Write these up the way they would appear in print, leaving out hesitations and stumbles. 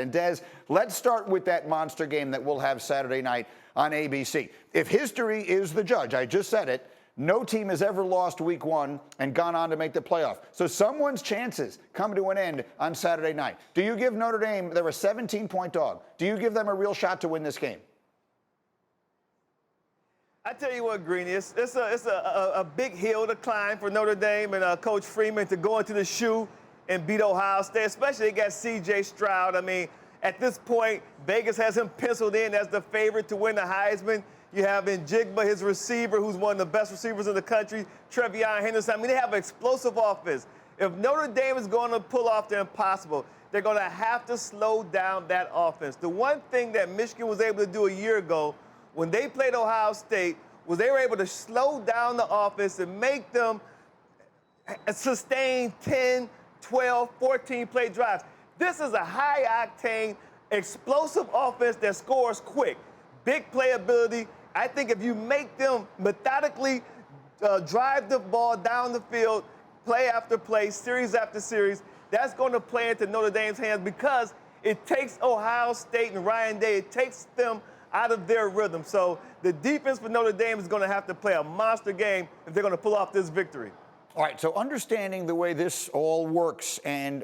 And Des, let's start with that monster game that we'll have Saturday night on ABC. If history is the judge, I just said it, no team has ever lost week one and gone on to make the playoff. So someone's chances come to an end on Saturday night. Do you give Notre Dame, they're a 17-point dog, do you give them a real shot to win this game? I tell you what, Greeny, it's a big hill to climb for Notre Dame and Coach Freeman to go into the shoe and beat Ohio State, especially against C.J. Stroud. I mean, at this point, Vegas has him penciled in as the favorite to win the Heisman. You have Njigba, his receiver, who's one of the best receivers in the country, Trevion Henderson. I mean, they have an explosive offense. If Notre Dame is going to pull off the impossible, they're going to have to slow down that offense. The one thing that Michigan was able to do a year ago when they played Ohio State was they were able to slow down the offense and make them sustain 10, 12, 14-play drives. This is a high-octane, explosive offense that scores quick. Big playability. I think if you make them methodically drive the ball down the field, play after play, series after series, that's going to play into Notre Dame's hands because it takes Ohio State and Ryan Day, it takes them out of their rhythm. So the defense for Notre Dame is going to have to play a monster game if they're going to pull off this victory. All right, so understanding the way this all works, and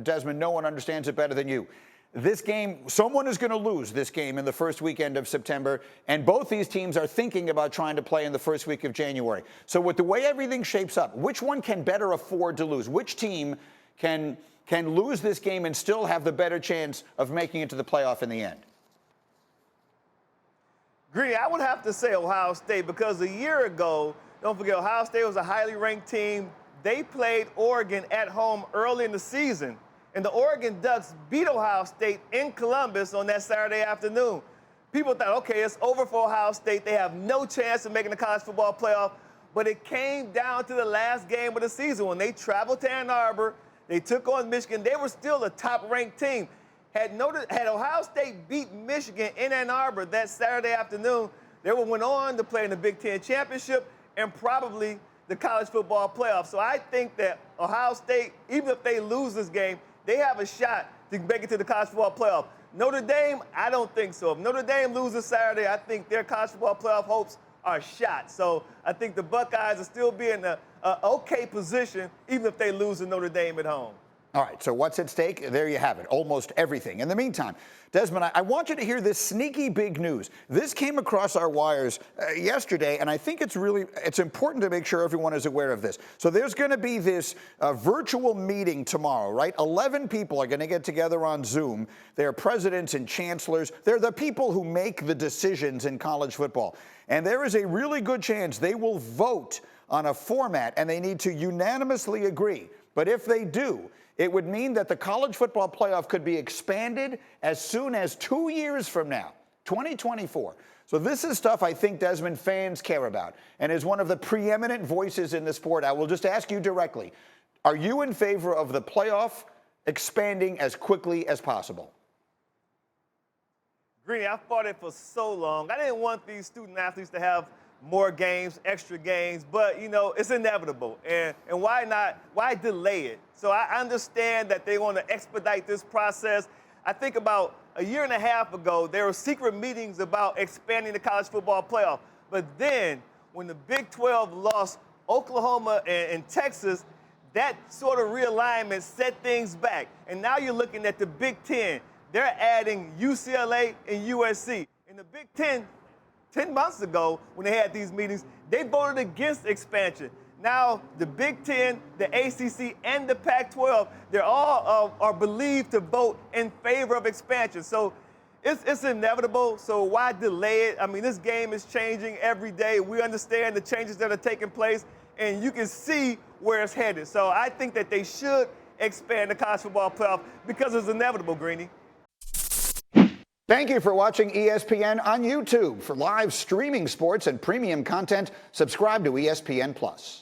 Desmond, no one understands it better than you. This game, someone is going to lose this game in the first weekend of September, and both these teams are thinking about trying to play in the first week of January. So with the way everything shapes up, which one can better afford to lose? Which team can lose this game and still have the better chance of making it to the playoff in the end? Greeny, I would have to say Ohio State because a year ago, don't forget, Ohio State was a highly ranked team. They played Oregon at home early in the season, and the Oregon Ducks beat Ohio State in Columbus on that Saturday afternoon. People thought, okay, it's over for Ohio State. They have no chance of making the college football playoff, but it came down to the last game of the season when they traveled to Ann Arbor. They took on Michigan. They were still a top-ranked team. Had Ohio State beat Michigan in Ann Arbor that Saturday afternoon, they would went on to play in the Big Ten Championship and probably the college football playoff. So I think that Ohio State, even if they lose this game, they have a shot to make it to the college football playoff. Notre Dame, I don't think so. If Notre Dame loses Saturday, I think their college football playoff hopes are shot. So I think the Buckeyes will still be in an okay position, even if they lose to Notre Dame at home. All right, so what's at stake? There you have it, almost everything. In the meantime, Desmond, I want you to hear this sneaky big news. This came across our wires yesterday, and I think it's important to make sure everyone is aware of this. So there's going to be this virtual meeting tomorrow, right? 11 people are going to get together on Zoom. They're presidents and chancellors. They're the people who make the decisions in college football. And there is a really good chance they will vote on a format, and they need to unanimously agree. But if they do, it would mean that the college football playoff could be expanded as soon as 2 years from now, 2024. So this is stuff I think, Desmond, fans care about and is one of the preeminent voices in the sport. I will just ask you directly, are you in favor of the playoff expanding as quickly as possible? Greeny, I fought it for so long. I didn't want these student athletes to have more games, extra games, but, you know, it's inevitable. And why not? Why delay it? So I understand that they want to expedite this process. I think about a year and a half ago, there were secret meetings about expanding the college football playoff. But then when the Big 12 lost Oklahoma and Texas, that sort of realignment set things back. And now you're looking at the Big 10. They're adding UCLA and USC. In the Big 10, 10 months ago, when they had these meetings, they voted against expansion. Now, the Big Ten, the ACC, and the Pac-12, they're all are believed to vote in favor of expansion. So it's inevitable, so why delay it? I mean, this game is changing every day. We understand the changes that are taking place, and you can see where it's headed. So I think that they should expand the college football playoff because it's inevitable, Greeny. Thank you for watching ESPN on YouTube. For live streaming sports and premium content, subscribe to ESPN+.